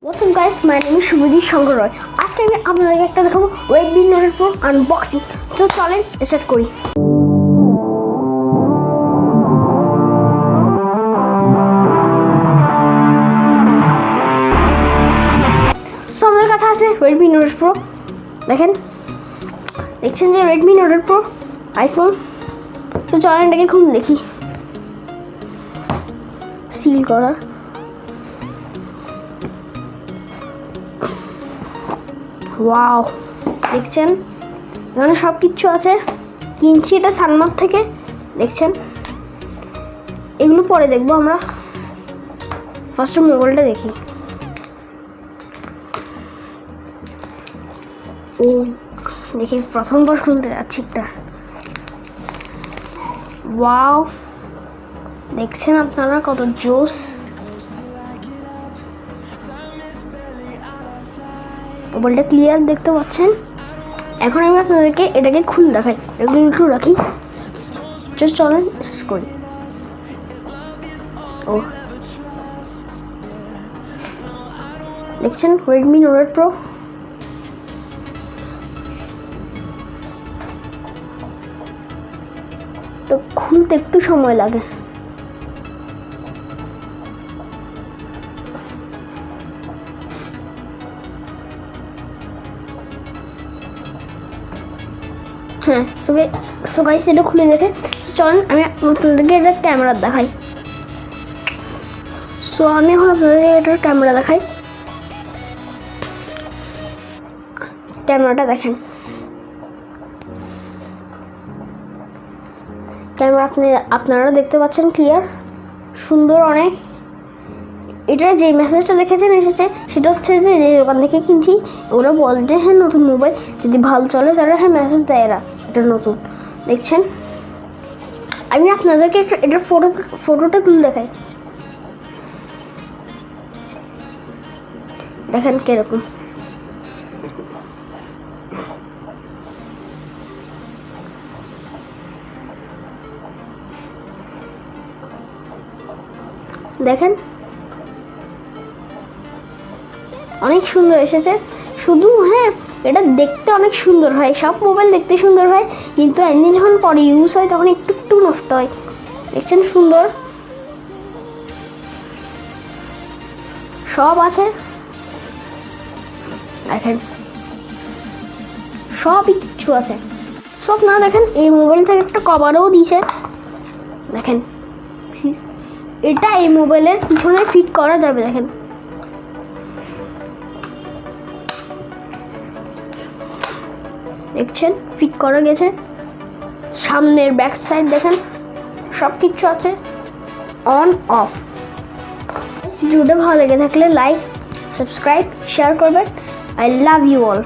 What's up guys, my name is ShuvrodeepRoy. আজকে আমি আপনাদেরকে একটা দেখাবো Redmi Note Pro আনবক্সিং। তো চলেন স্টার্ট করি। তো আমাদের কাছে আছে Redmi Note Pro। দেখছেন যে Redmi Note Pro আইফোন। তো চলেন এটাকে খুলে দেখি। সিল করা। ওয়াও, দেখছেন এখানে সব কিছু আছে। কিনছি এটা সানমার্ক থেকে। দেখছেন এগুলো পরে দেখবো আমরা। ফার্স্টে মোবাইলটা দেখি। ও দেখি, প্রথমবার খুলতে যাচ্ছি একটা। ওয়াও, দেখছেন আপনারা কত জোস। মোবাইলটা ক্লিয়ার দেখতে পাচ্ছেন। এখন আমি আপনাদেরকে এটাকে খুলে দেখাই। এগুলো একটু রাখি, জাস্ট চলেন করি। ও দেখছেন Redmi Note Pro। তো খুলতে একটু সময় লাগে। হ্যাঁ, সো গাইস এটা খুলে গেছে। চলেন আমি আপনাদেরকে এটা ক্যামেরা দেখাই। সো আমি এখন আপনাদেরকে এটার ক্যামেরা দেখাই। ক্যামেরাটা দেখেন। ক্যামেরা আপনারা দেখতে পাচ্ছেন ক্লিয়ার, সুন্দর অনেক। এটার যে মেসেজটা দেখেছেন এসেছে সেটা হচ্ছে যে দোকান থেকে কিনছি ওরা বলে যে হ্যাঁ নতুন মোবাইল, যদি ভালো চলে তাহলে হ্যাঁ মেসেজ দেয় এরা এটা নতুন। দেখছেন আমি আপনাদেরকে এটার ফটোটা তুলে দেখাই। দেখেন কিরকম। দেখেন অনেক সুন্দর এসেছে। শুধু হ্যাঁ এটা দেখতে অনেক সুন্দর হয়, সব মোবাইল দেখতে সুন্দর হয়, কিন্তু এমনি যখন পরে ইউজ হয় তখন একটু একটু নষ্ট হয়। দেখছেন সুন্দর সব আছে। দেখেন সবই কিছু আছে। সব না দেখেন এই মোবাইল থেকে একটা কভারও দিয়েছে। দেখেন এটা এই মোবাইলের পিছনে ফিট করা যাবে। দেখেন দেখছেন ফিট করা গেছে। সামনের ব্যাক সাইড দেখেন সব কিছু আছে, অন অফ। ভিডিওটা ভালো লেগে থাকলে লাইক, সাবস্ক্রাইব, শেয়ার করবেন। I love you all.